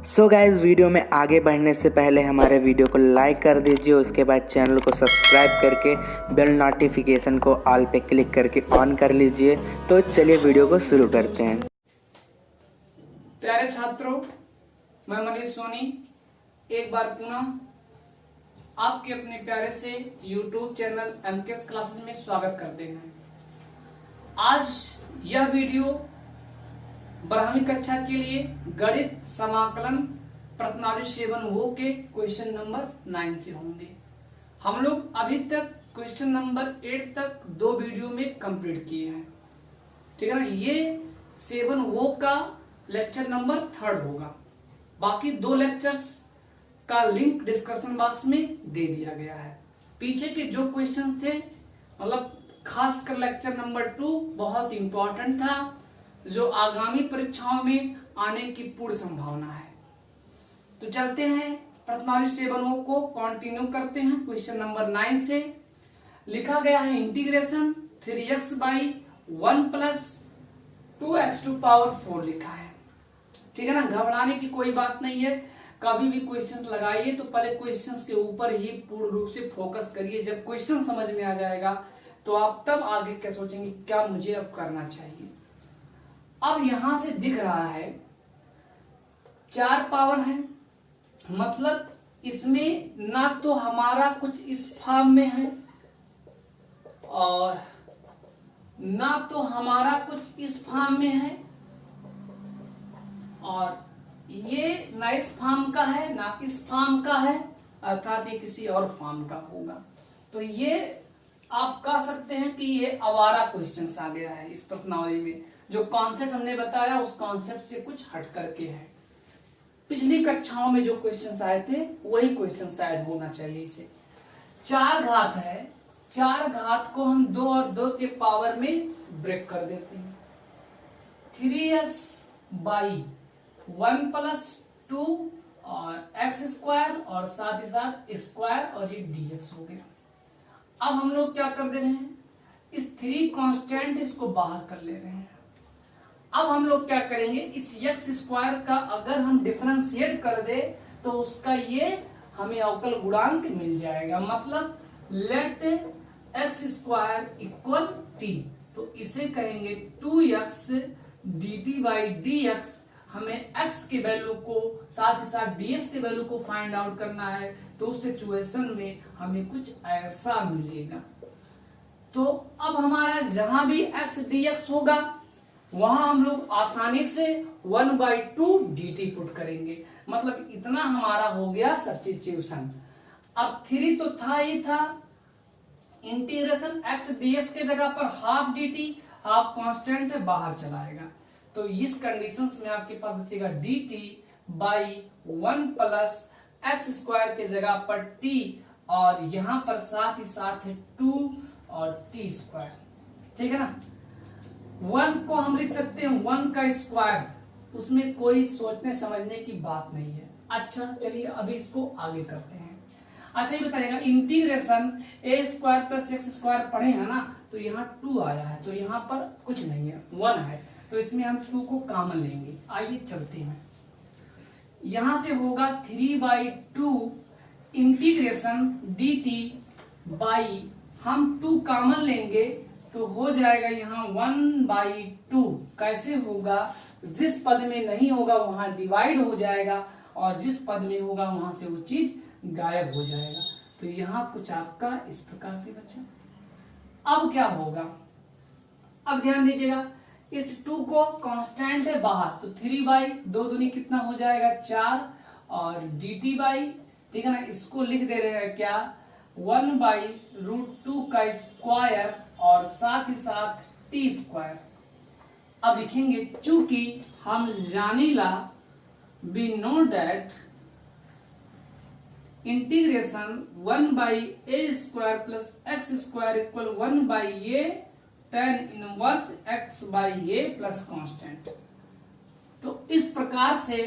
So guys, video में आगे बढ़ने से पहले हमारे वीडियो को लाइक कर दीजिए। उसके बाद चैनल को सब्सक्राइब करके बेल नोटिफिकेशन को ऑल पे क्लिक करके ऑन कर लीजिए। तो चलिए वीडियो को शुरू करते हैं। प्यारे छात्रों, मैं मनीष सोनी एक बार पुनः आपके अपने प्यारे से YouTube चैनल MKS क्लासेस में स्वागत करते हैं। आज यह वीडियो 12वीं कक्षा के लिए गणित समाकलन प्रश्नावली 7 के क्वेश्चन नंबर 9 से होंगे। हम लोग अभी तक क्वेश्चन नंबर 8 तक 2 वीडियो में कंप्लीट किए हैं, ठीक है ना। ये 7 का लेक्चर नंबर 3 होगा। बाकी 2 लेक्चर्स का लिंक डिस्क्रिप्शन बॉक्स में दे दिया गया है। पीछे के जो क्वेश्चन थे, मतलब खासकर लेक्चर नंबर 2 बहुत इंपॉर्टेंट था, जो आगामी परीक्षाओं में आने की पूर्ण संभावना है। तो चलते हैं प्रश्नावली 7 को कंटिन्यू करते हैं। क्वेश्चन नंबर 9 से लिखा गया है integration 3x by 1 plus 2x to power 4 लिखा है, ठीक है ना। घबराने की कोई बात नहीं है। कभी भी क्वेश्चंस लगाइए तो पहले क्वेश्चंस के ऊपर ही पूर्ण रूप से फोकस करिए। जब क्वेश्चन समझ में आ जाएगा तो आप तब आगे क्या सोचेंगे, क्या मुझे अब करना चाहिए। अब यहां से दिख रहा है 4 पावर है, मतलब इसमें ना तो हमारा कुछ इस फॉर्म में है और ना तो हमारा कुछ इस फॉर्म में है, और ये ना इस फॉर्म का है ना इस फॉर्म का है, अर्थात ये किसी और फॉर्म का होगा। तो ये आप कह सकते हैं कि ये आवारा क्वेश्चन आ गया है इस प्रश्नावली में। जो कॉन्सेप्ट हमने बताया उस कॉन्सेप्ट से कुछ हट करके है। पिछली कक्षाओं में जो क्वेश्चन आए थे वही क्वेश्चन शायद होना चाहिए। इसे 4 घात है, 4 घात को हम 2 और 2 के पावर में ब्रेक कर देते हैं। 3x बाई 1 प्लस 2 और x स्क्वायर और साथ ही साथ स्क्वायर और ये dx हो गया। अब हम लोग क्या कर दे रहे हैं, इस 3 कांस्टेंट इसको बाहर कर ले रहे हैं। अब हम लोग क्या करेंगे, इस x स्क्वायर का अगर हम डिफरेंशिएट कर दे तो उसका ये हमें अवकल गुणांक मिल जाएगा। मतलब let x square equal t, तो इसे कहेंगे 2x dt बाई dx। हमें x के वैल्यू को साथ ही साथ dx के वैल्यू को फाइंड आउट करना है, तो उस सिचुएशन में हमें कुछ ऐसा मिलेगा। तो अब हमारा जहां भी x dx होगा वहां हम लोग आसानी से 1/2 dt पुट करेंगे। मतलब इतना हमारा हो गया सब्स्टिट्यूशन। अब 3 तो था ही था, इंटीग्रेशन x dx के जगह पर हाफ dt, हाफ कांस्टेंट है बाहर चलाएगा। तो इस कंडीशंस में आपके पास बचेगा dt by 1 plus x square के जगह पर t, और यहां पर साथ ही साथ है 2 और t स्क्वायर, ठीक है ना। 1 को हम लिख सकते हैं 1 का स्क्वायर, उसमें कोई सोचने समझने की बात नहीं है। अच्छा चलिए अभी इसको आगे करते हैं। अच्छा ये बताइएगा, integration a square plus x square पढ़े हैं ना, तो यहाँ 2 आया है, तो यहाँ पर कुछ नहीं है, 1 है, तो इसमें हम 2 को कॉमन लेंगे। आइए चलते हैं, यहां से होगा 3/2 इंटीग्रेशन dt बाई, हम 2 कॉमन लेंगे तो हो जाएगा यहाँ 1/2। कैसे होगा, जिस पद में नहीं होगा वहां डिवाइड हो जाएगा, और जिस पद में होगा वहां से वो चीज गायब हो जाएगा। तो यहाँ कुछ आपका इस प्रकार से बचा। अब क्या होगा, अब ध्यान दीजिएगा, इस 2 को कांस्टेंट है बाहर, तो 3/2 दूनी कितना हो जाएगा 4, और dt बाई, ठीक है ना, इसको लिख दे रहे हैं क्या 1/√2 का स्क्वायर और साथ ही साथ t स्क्वायर। अब लिखेंगे, चूंकि हम जानीला we know that integration 1/a square plus x square equal 1/a tan inverse x/a plus constant. तो इस प्रकार से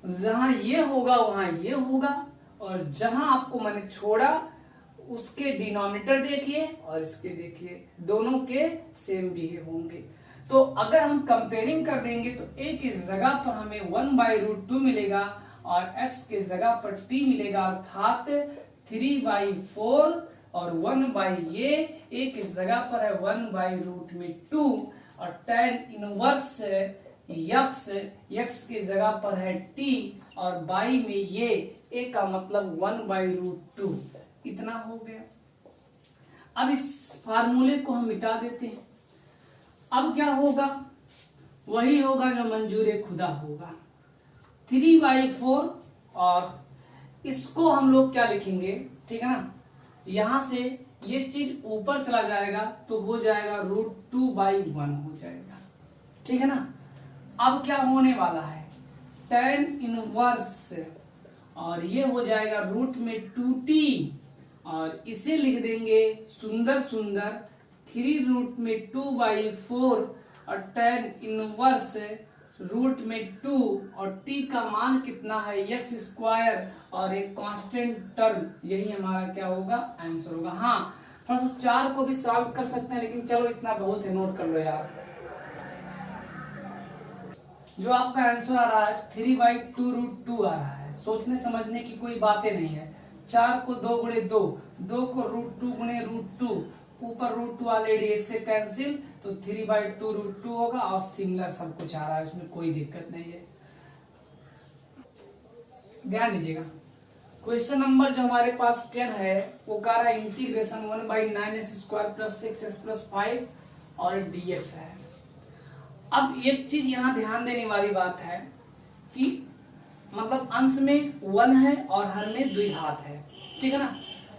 जहां ये होगा वहां ये होगा, और जहां आपको मैंने छोड़ा उसके डिनोमिनेटर देखिए और इसके देखिए, दोनों के सेम भी होंगे। तो अगर हम कंपेयरिंग कर देंगे तो a की जगह पर हमें 1/√2 मिलेगा और x की जगह पर t मिलेगा, अर्थात 3/4 और 1/a की जगह पर है 1/√2 और tan इनवर्स x की जगह पर है t और बाई में ये a का मतलब 1/√2 इतना हो गया। अब इस फार्मूले को हम मिटा देते हैं। अब क्या होगा, वही होगा जो मंजूर खुदा होगा, 3/4 और इसको हम लोग क्या लिखेंगे, ठीक है ना, यहां से ये चीज ऊपर चला जाएगा तो हो जाएगा √2/1 हो जाएगा, ठीक है ना। अब क्या होने वाला है, tan इनवर्स और ये हो जाएगा रूट में 2t और इसे लिख देंगे सुंदर सुंदर 3√2/4 और tan इनवर्स रूट में 2 और t का मान कितना है x² और एक कांस्टेंट टर्म, यही हमारा क्या होगा, आंसर होगा। हाँ, थोड़ा सा 4 को भी सॉल्व कर सकते हैं, लेकिन चलो इतना बहुत है, नोट कर लो यार। जो आपका आंसर आ रहा है 3/2√2 आ रहा है, सोचने समझने की कोई बातें नहीं है। 4 को 2 गुणे 2, 2 को √2 गुणे √2, ऊपर √2 ऑलरेडी, इससे कैंसिल तो 3/2√2 होगा और सिमिलर सब कुछ आ रहा है, उसमें कोई दिक्कत नहीं है। ध्यान दीजिएगा, क्वेश्चन नंबर जो हमारे पास 10 है वो कह रहा है इंटीग्रेशन 1/9x² + 6x + 5 और dx है। अब एक चीज यहाँ ध्यान देने वाली बात है कि मतलब अंश में 1 है और हर में द्विघात है, ठीक है ना,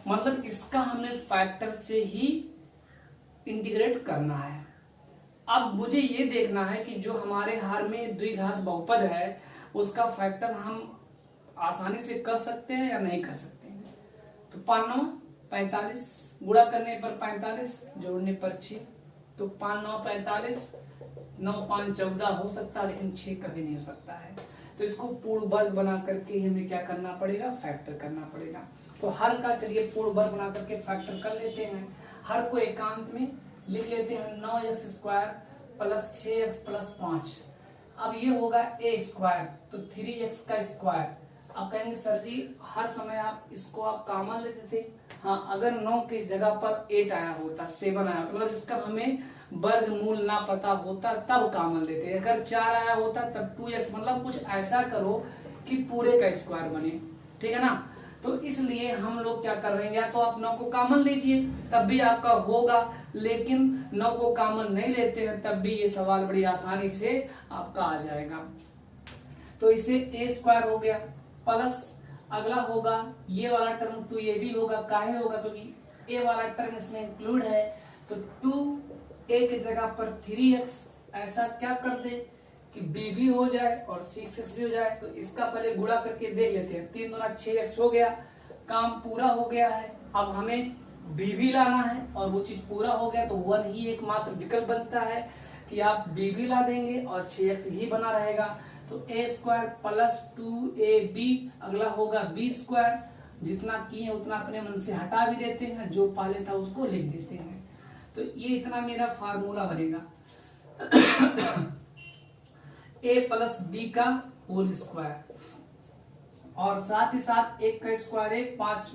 मतलब इसका हमें फैक्टर से ही इंटीग्रेट करना है। अब मुझे ये देखना है कि जो हमारे हर में द्विघात बहुपद है उसका फैक्टर हम आसानी से कर सकते हैं या नहीं कर सकते हैं। तो 5 9 45, गुणा करने पर 45, जोड़ने पर 6, तो 5 9 45, 9 5 14 हो सकता है, लेकिन 6 कभी नहीं हो सकता है। तो इसको पूर्ण वर्ग बना करके हमें क्या करना पड़ेगा, फैक्टर करना पड़ेगा। तो हर का चलिए पूर्ण वर्ग बना करके फैक्टर कर लेते हैं। हर को एकांत में लिख लेते हैं 9x² + 6x + 5। अब ये होगा a², तो 3x का स्क्वायर। अब कहेंगे सर जी हर समय आप इसको आप कॉमन लेते थे। हाँ, अगर 9 की जगह पर 8 आया होता, 7 आया, मतलब इसका हमें वर्गमूल ना पता होता तब कॉमन लेते। अगर 4 आया होता तब 2x, मतलब कुछ ऐसा करो कि पूरे का स्क्वायर बने, ठीक है ना। तो इसलिए हम लोग क्या कर रहे हैं, या तो आप 9 को कॉमन लीजिए तब भी आपका होगा, लेकिन 9 को कॉमन नहीं लेते हैं तब भी ये सवाल बड़ी आसानी से आपका आ जाएगा। तो इसे a² हो गया, प्लस अगला होगा ये वाला टर्म 2ab होगा। काहे होगा, क्योंकि a वाला टर्म इसमें इंक्लूड है। तो 2a की जगह पर 3x, ऐसा क्या कर दे कि b भी हो जाए और 6x भी हो जाए। तो इसका पहले गुणा करके देख लेते हैं, 3 दूना 6x हो गया, काम पूरा हो गया है। अब हमें b भी लाना है और वो चीज पूरा हो गया, तो 1 ही एकमात्र विकल्प बनता है कि आप b भी ला देंगे और 6x ही बना रहेगा। तो a² + 2ab, अगला होगा b²। जितना किए उतना अपने मन से हटा भी देते हैं, जो पहले था उसको लिख देते हैं। तो ये इतना मेरा फार्मूला बनेगा a + b का होल स्क्वायर, और साथ ही साथ 1 का स्क्वायर 1, 5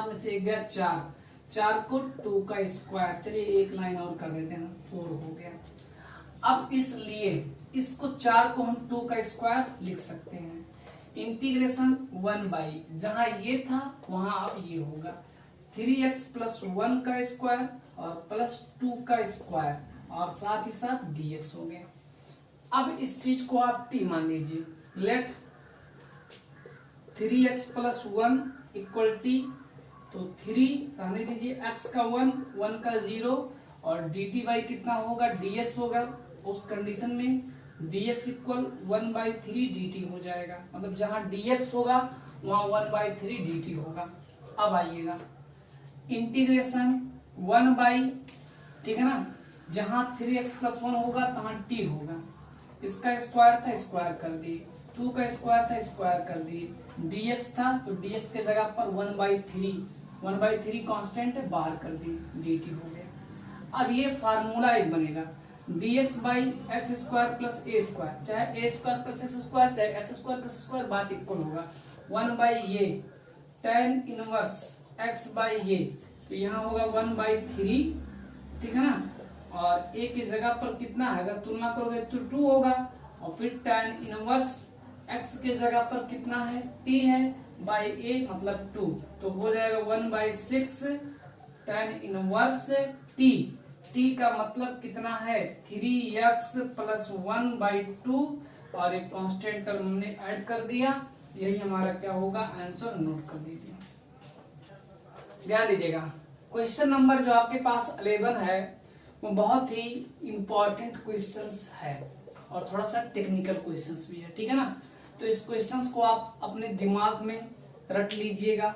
में से 1 गया 4, 4 को 2 का स्क्वायर। चलिए एक लाइन और कर देते हैं, 4 हो गया। अब इसलिए इसको 4 को हम 2 का स्क्वायर लिख सकते हैं। इंटीग्रेशन 1/, जहां ये था वहां अब ये होगा 3x + 1 का स्क्वायर और +2 का स्क्वायर, और साथ ही साथ dx हो गया। अब इस चीज को आप t मान लीजिए, लेट 3x + 1 = t। तो 3 रहने दीजिए, x का 1, 1 का 0 और dt कितना होगा, dx होगा। उस कंडीशन में dx = 1/3 dt हो जाएगा, मतलब जहां dx होगा वहां 1/3 dt होगा। अब आइएगा इंटीग्रेशन 1/, ठीक है ना, जहां 3x + 1 होगा तहां t होगा। इसका स्क्वायर था, स्क्वायर कर दिए, 2 का स्क्वायर था, स्क्वायर कर दिए, dx था तो dx के जगह पर 1/3 कांस्टेंट है, बाहर कर दिए, dt हो गया। अब ये फार्मूला एक बनेगा। dx by x square plus A square, चाहे ए स्क्वायर प्लस एक्स स्क्वायर चाहे एक्स स्क्वायर प्लस स्क्वायर, बात इक्वल होगा। 1 बाई ये tan इनवर्स x बाई ये, तो यहाँ होगा 1/3, ठीक है ना। और a की जगह पर कितना है, अगर तुलना करोगे तो 2 होगा, और फिर tan इनवर्स x के जगह पर कितना है, t है, बाई a मतलब 2, तो हो जाएगा 1/6 tan इनवर्स t का मतलब कितना है 3x प्लस 1/2, और एक कांस्टेंट टर्म हमने ऐड कर दिया, यही हमारा क्या होगा आंसर, नोट कर दीजिए। ध्यान दीजिएगा, क्वेश्चन नंबर जो आपके पास 11 है वो बहुत ही इंपॉर्टेंट क्वेश्चंस है और थोड़ा सा टेक्निकल क्वेश्चंस भी है, ठीक है ना। तो इस क्वेश्चंस को आप अपने दिमाग में रट लीजिएगा,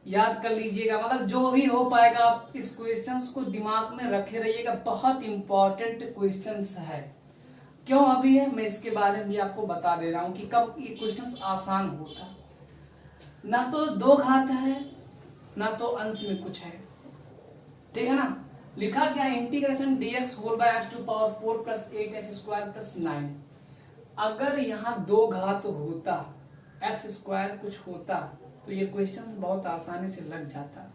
याद कर लीजिएगा, मतलब जो भी हो पाएगा आप इस क्वेश्चंस को दिमाग में रखे रहिएगा, बहुत इंपॉर्टेंट क्वेश्चंस है। क्यों अभी है, मैं इसके बारे में भी आपको बता दे रहा हूं कि कब ये क्वेश्चंस आसान होता। ना तो 2 घात है ना तो अंश में कुछ है, ठीक है ना। लिखा क्या है, integration dx whole by x to power 4 plus 8x square plus 9। अगर यहाँ 2 घात होता, x स्क्वायर कुछ होता, तो ये क्वेश्चंस बहुत आसानी से लग जाता,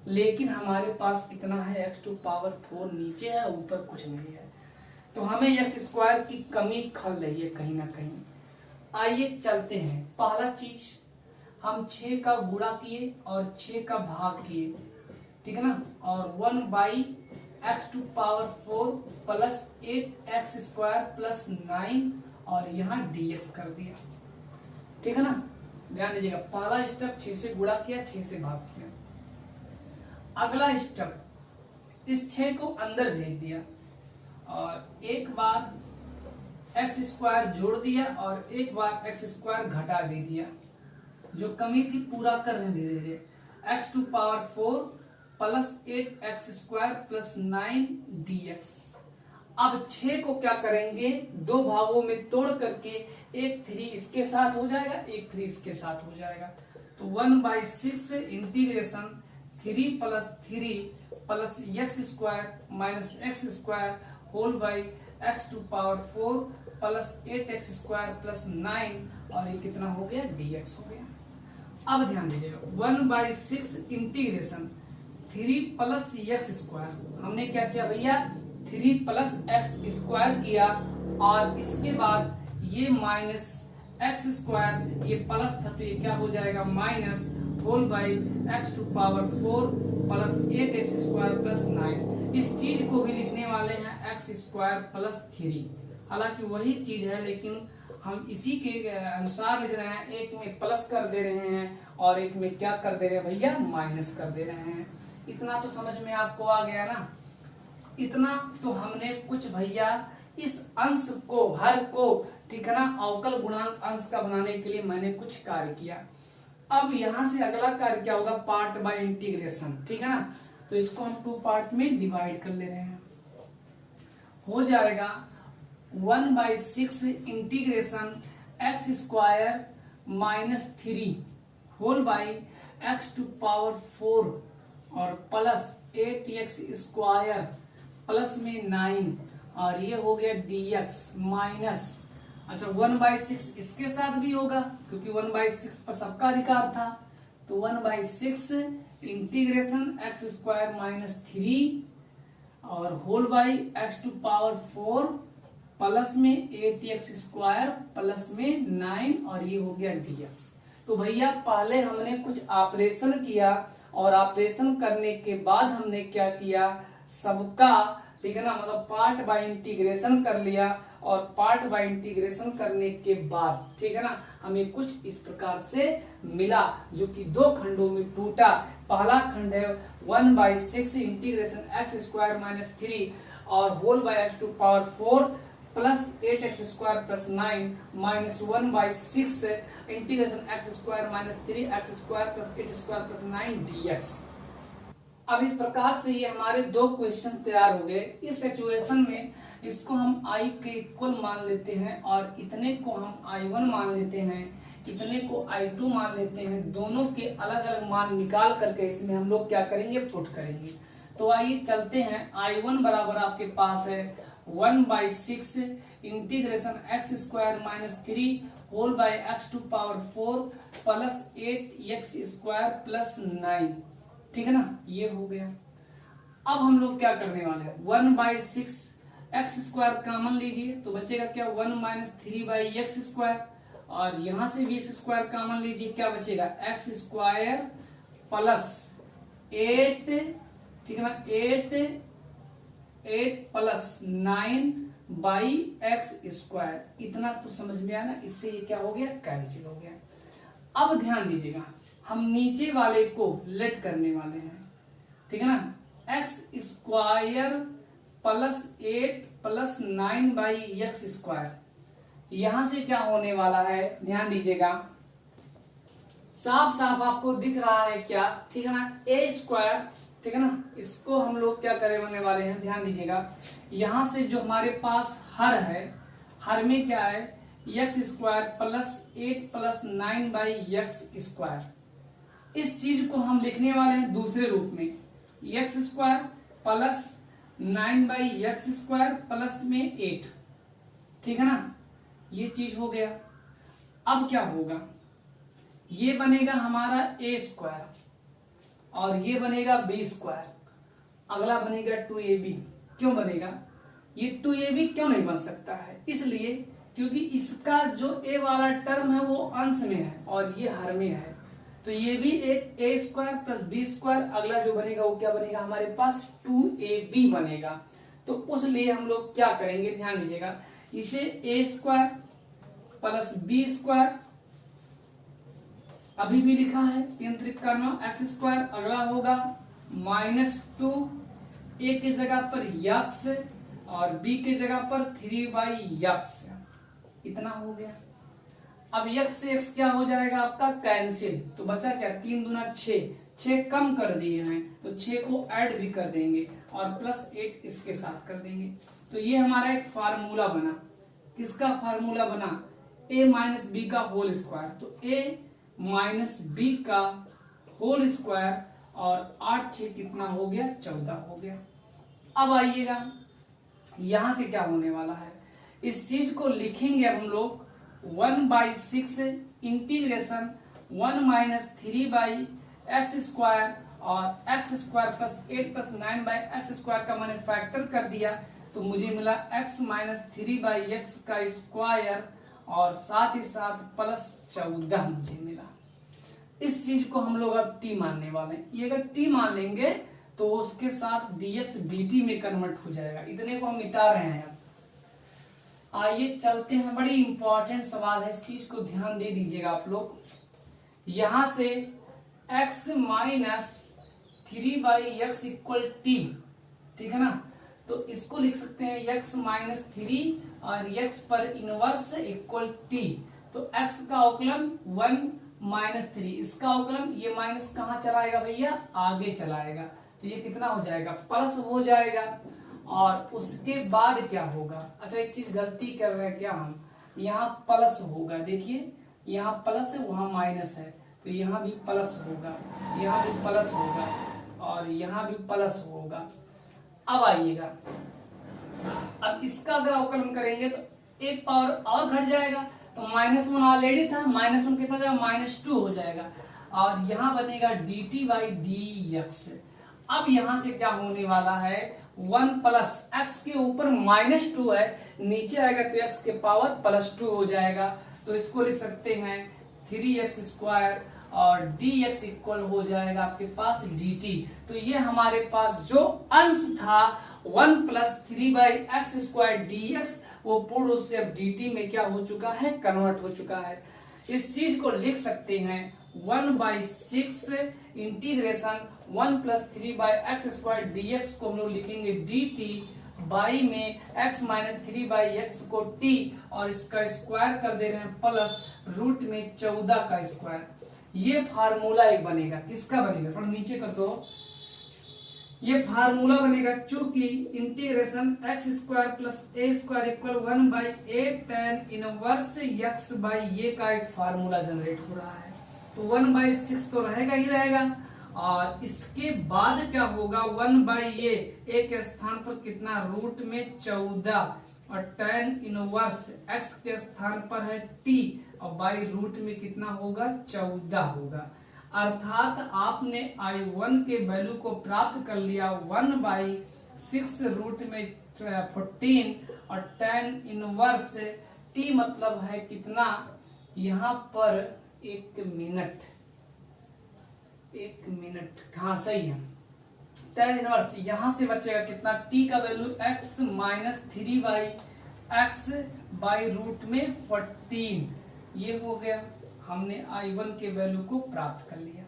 लेकिन हमारे पास कितना है, x टू पावर 4 नीचे है, ऊपर कुछ नहीं है, तो हमें x स्क्वायर की कमी खल रही है कहीं ना कहीं। आइए चलते हैं, पहला चीज हम 6 का गुणा किए और 6 का भाग किए, ठीक है ना, और 1/x to power 4 plus 8x square plus 9 और यहाँ dx कर दिया, ठीक है ना। ध्यान दीजिएगा, पहला स्टेप 6 से गुणा किया, 6 से भाग किया। अगला स्टेप, इस 6 को अंदर भेज दिया और एक बार x स्क्वायर जोड़ दिया और एक बार x स्क्वायर घटा दे दिया, जो कमी थी पूरा कर रहे धीरे धीरे। x to power 4 plus 8x square plus 9 dx। अब 6 को क्या करेंगे, 2 भागों में तोड़ करके एक 3 इसके साथ हो जाएगा, एक 3 इसके साथ हो जाएगा, तो 1/6 integration 3 plus 3 plus x square minus x square whole by x to power 4 plus 8x square plus 9 और ये कितना हो गया, dx हो गया। अब ध्यान दीजिएगा, 1/6 इंटीग्रेशन 3 प्लस x स्क्वायर, हमने क्या किया भैया, 3 प्लस x स्क्वायर किया, और इसके बाद ये माइनस x स्क्वायर, ये प्लस था तो ये क्या हो जाएगा minus whole by x to power 4 plus 8x square plus 9। इस चीज को भी लिखने वाले हैं x स्क्वायर प्लस 3, हालांकि वही चीज है लेकिन हम इसी के अनुसार लिख रहे हैं, एक में प्लस कर दे रहे हैं और एक में क्या कर दे रहे हैं भैया, माइनस कर दे रहे हैं। इतना तो समझ में आपको आ गया ना। इतना तो हमने कुछ भैया इस अंश को, हर को, ठीक है ना, अवकल गुणांक अंश का बनाने के लिए मैंने कुछ कार्य किया। अब यहां से अगला कार्य क्या होगा, पार्ट बाय इंटीग्रेशन, ठीक है ना। तो इसको हम 2 पार्ट में डिवाइड कर ले रहे हैं, हो जाएगा 1/6 integration x square minus 3 whole by x to power 4 और प्लस 8x स्क्वायर प्लस में 9 और ये हो गया dx माइनस, अच्छा 1/6 इसके साथ भी होगा क्योंकि 1/6 पर सबका अधिकार था, तो 1/6 इंटीग्रेशन x स्क्वायर माइनस 3 और whole by x to power 4 plus में 8x स्क्वायर प्लस में 9 और ये हो गया dx। तो भैया पहले हमने कुछ ऑपरेशन किया और ऑपरेशन करने के बाद हमने क्या किया, सबका, ठीक है ना, मतलब पार्ट बाय इंटीग्रेशन कर लिया और पार्ट बाय इंटीग्रेशन करने के बाद, ठीक है ना, हमें कुछ इस प्रकार से मिला जो कि 2 खंडों में टूटा। पहला खंड है 1/6 इंटीग्रेशन x स्क्वायर माइनस 3 और whole by x to power 4 plus 8x square plus 9 minus 1/6 integration x square minus 3x square plus 8 square plus 9 dx। अब इस प्रकार से ये हमारे 2 क्वेश्चन तैयार हो गए। इस सिचुएशन में इसको हम i के इक्वल मान लेते हैं और इतने को हम i1 मान लेते हैं, इतने को i2 मान लेते हैं। दोनों के अलग अलग मान निकाल करके इसमें हम लोग क्या करेंगे, पुट करेंगे। तो आइए चलते हैं। i1 बराबर आपके पास है 1/6 integration x square minus 3 whole by x to power 4 plus 8x square plus 9। ठीक है ना, ये हो गया। अब हम लोग क्या करने वाले हैं, 1/6 एक्स स्क्वायर कॉमन लीजिए तो बचेगा क्या 1 माइनस 3/x स्क्वायर, और यहां से भी एक्स स्क्वायर कॉमन लीजिए, क्या बचेगा एक्स स्क्वायर प्लस 8, ठीक है ना, 8 प्लस 9/x स्क्वायर। इतना तो समझ में आया ना, इससे ये क्या हो गया, कैंसिल हो गया। अब ध्यान दीजिएगा, हम नीचे वाले को लेट करने वाले हैं, ठीक है ना, x square plus 8 plus 9/x square. यहां से क्या होने वाला है, ध्यान दीजिएगा, साफ साफ आपको दिख रहा है क्या, ठीक है ना, ए स्क्वायर, ठीक है ना, इसको हम लोग क्या करने वाले हैं, ध्यान दीजिएगा, यहां से जो हमारे पास हर है, हर में क्या है x square plus 8 plus 9/x square. इस चीज को हम लिखने वाले हैं दूसरे रूप में, x square plus 9/x square plus में 8, ठीक है ना, ये चीज हो गया। अब क्या होगा, ये बनेगा हमारा a स्क्वायर और ये बनेगा b स्क्वायर, अगला बनेगा 2ab। क्यों बनेगा ये 2ab, क्यों नहीं बन सकता है, इसलिए क्योंकि इसका जो a वाला टर्म है वो अंश में है और ये हर में है, तो ये भी एक a square plus b square, अगला जो बनेगा वो क्या बनेगा हमारे पास 2ab बनेगा। तो उस लिए हम लोग क्या करेंगे, ध्यान दीजिएगा, इसे a square plus b square अभी भी लिखा है, 3 त्रिक का 9 एक्स स्क्वायर, अगला होगा -2 a के जगह पर x और b के जगह पर 3/x, इतना हो गया। अब x से x क्या हो जाएगा आपका कैंसिल, तो बचा क्या 3 दूना 6, 6 कम कर दिए हैं तो 6 को ऐड भी कर देंगे और प्लस 8 इसके साथ कर देंगे। तो ये हमारा एक फार्मूला बना, किसका फार्मूला बना, a माइनस बी का होल स्क्वायर, तो a माइनस बी का होल स्क्वायर और 8 6 कितना हो गया 14 हो गया। अब आइएगा यहां से क्या होने वाला है, इस चीज को लिखेंगे अब हम लोग 1/6 इंटीग्रेशन 1 माइनस 3/x स्क्वायर और x square plus 8 plus 9/x square का मैंने फैक्टर कर दिया तो मुझे मिला x माइनस 3/x का स्क्वायर और साथ ही साथ प्लस 14 मुझे मिला। इस चीज को हम लोग अब t मानने वाले हैं, ये अगर t मान लेंगे तो उसके साथ dx dt में कन्वर्ट हो जाएगा, इतने को हम मिटा रहे हैं। आइए चलते हैं, बड़ी इंपॉर्टेंट सवाल है, इस चीज को ध्यान दे दीजिएगा आप लोग। यहां से x minus 3/x equal t, ठीक है ना, तो इसको लिख सकते हैं x माइनस 3 और x पर इनवर्स इक्वल t, तो x का अवकलन 1 माइनस 3, इसका अवकलन ये माइनस कहाँ चलाएगा भैया, आगे चलाएगा, तो ये कितना हो जाएगा प्लस हो जाएगा। और उसके बाद क्या होगा, अच्छा एक चीज गलती कर रहे हैं क्या हम, यहाँ प्लस होगा, देखिए यहाँ प्लस है वहां माइनस है, तो यहाँ भी प्लस होगा, यहाँ भी प्लस होगा और यहाँ भी प्लस होगा। अब आइएगा, अब इसका अगर अवकलन करेंगे तो एक पावर और घट जाएगा, तो -1 ऑलरेडी था, -1 कितना जाएगा -2 हो जाएगा और यहाँ बनेगा dt/dx। अब यहाँ से क्या होने वाला है, 1 प्लस x के ऊपर -2 है, नीचे आएगा तो x के पावर +2 हो जाएगा, तो इसको लिख सकते हैं 3x स्क्वायर और dx इक्वल हो जाएगा आपके पास dt। तो ये हमारे पास जो अंश था 1 प्लस 3/x स्क्वायर dx वो पूर्ण रूप से अब dt में क्या हो चुका है, कन्वर्ट हो चुका है। इस चीज को लिख सकते हैं 1/6 integration 1 plus 3/x square dx को हम लोग लिखेंगे dt, बाई में x माइनस 3/x को t और इसका स्क्वायर कर दे रहे हैं प्लस रूट में 14 का स्क्वायर। ये फार्मूला एक बनेगा, किसका बनेगा, थोड़ा नीचे कर दो, ये फार्मूला बनेगा चूंकि integration x square plus a square equal 1/8 tan inverse x by ये का एक फार्मूला जनरेट हो रहा है, तो 1/6 तो रहेगा ही रहेगा और इसके बाद क्या होगा 1 ये एक स्थान पर कितना रूट में 14 और tan इनवर्स x के स्थान पर है t और बाई रूट में कितना होगा 14 होगा। अर्थात आपने I1 के वैल्यू को प्राप्त कर लिया 1/6 रूट में 14 और tan इनवर्स t मतलब है कितना यहाँ पर 1 मिनट हाँ सही है। tan इनवर्स यहाँ से बचेगा कितना t का value x minus 3/x by root में 14 ये हो गया। हमने I1 के वैल्यू को प्राप्त कर लिया।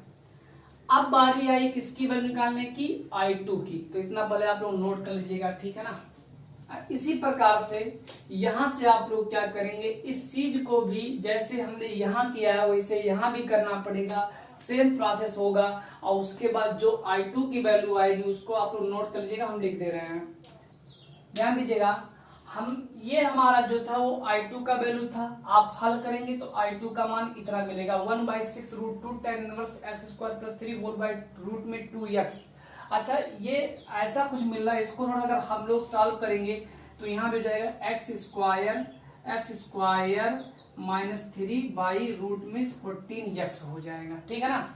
अब बारी आई किसकी वैल्यू निकालने की I2 की, तो इतना पहले आप लोग नोट कर लीजिएगा, ठीक है ना। इसी प्रकार से यहां से आप लोग क्या करेंगे, इस चीज को भी जैसे हमने यहाँ किया है वैसे यहाँ भी करना पड़ेगा, सेम प्रोसेस होगा। और उसके बाद जो I2 की वैल्यू आएगी उसको आप लोग नोट कर लीजिएगा, हम लिख दे रहे हैं, ध्यान दीजिएगा। ये हमारा जो था वो I2 का वैल्यू था, आप हल करेंगे तो I2 का मान इतना मिलेगा 1/6 root 2 tan inverse x square plus 3 whole by root में 2x। अच्छा ये ऐसा कुछ मिल रहा है, इसको थोड़ा अगर हम लोग सॉल्व करेंगे तो यहाँ भी जाएगा x square minus 3 by root में 14x हो जाएगा, ठीक है ना।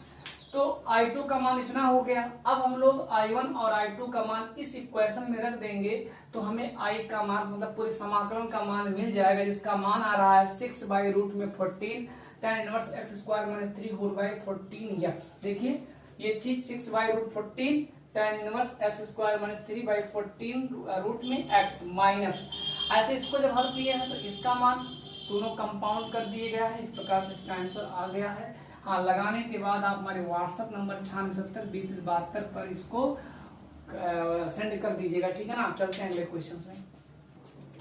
तो I2 का मान इतना हो गया। अब हम लोग I1 और I2 का मान इस इक्वेशन में रख देंगे तो हमें I का मान मतलब पूरे समाकलन का मान मिल जाएगा, जिसका मान आ रहा है 6 बाई रूट में 14 tan inverse x square minus 3 whole by 14x। देखिए ये चीज 6 by root 14 tan inverse x square minus 3 by 14 root में x माइनस, ऐसे इसको जब हल किए हैं तो इसका मान दोनों कंपाउंड कर दिए गया है। इस प्रकार से इसका आंसर आ गया है। हाँ, लगाने के बाद आप हमारे व्हाट्सएप नंबर 9670 पर इसको सेंड कर दीजिएगा, ठीक है ना। चलते हैं अगले क्वेश्चन में।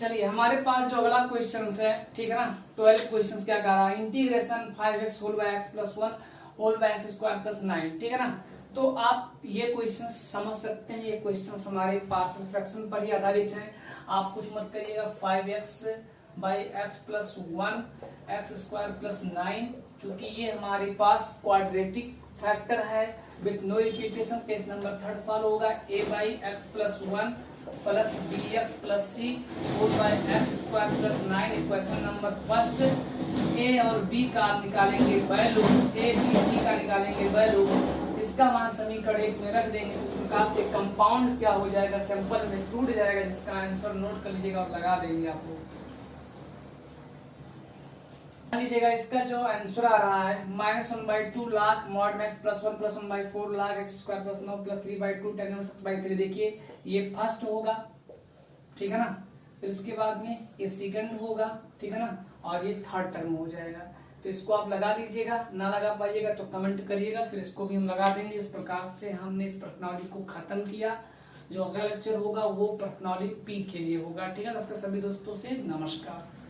चलिए हमारे पास जो अगला क्वेश्चन है, ठीक है ना, 12 क्वेश्चन क्या कह रहा है, integration 5x whole by x plus 1 whole by x square plus 9, ठीक है ना। तो आप ये क्वेश्चन समझ सकते हैं, ये क्वेश्चन हमारे पार्शियल फ्रैक्शन पर ही आधारित है। आप कुछ मत करिएगा, 5x by x plus 1 x square plus 9, चूंकि ये हमारे पास क्वाड्रेटिक फैक्टर है with no repetition, page number 3 follow होगा। a बाई एक्स प्लस 1 प्लस b x plus c whole by x square plus 9, equation number first. a और b का निकालेंगे वैल्यू, a b c का निकालेंगे वैल्यू, इसका मान समीकरण 1 में रख देंगे तो इस प्रकार से कंपाउंड क्या हो जाएगा, सिंपल में टूट जाएगा, जिसका आंसर नोट कर लीजिएगा और लगा देंगे आप लोग। लीजिएगा इसका जो आंसर आ रहा है -1/2 lakh mod max plus 1 plus 1/4 lakh x square plus 9 plus 3/2 tan inverse x by 3। देखिए ये फर्स्ट होगा, ठीक है ना, फिर उसके बाद में ये सेकंड होगा, ठीक है ना, और ये थर्ड टर्म हो जाएगा। तो इसको आप लगा लीजिएगा, ना लगा पाइएगा तो कमेंट करिएगा, फिर इसको भी हम लगा देंगे। इस प्रकार से हमने इस प्रश्नावली को खत्म किया। जो अगला लेक्चर होगा वो प्रश्नावली P के लिए होगा, ठीक है। तब तक सभी दोस्तों से नमस्कार।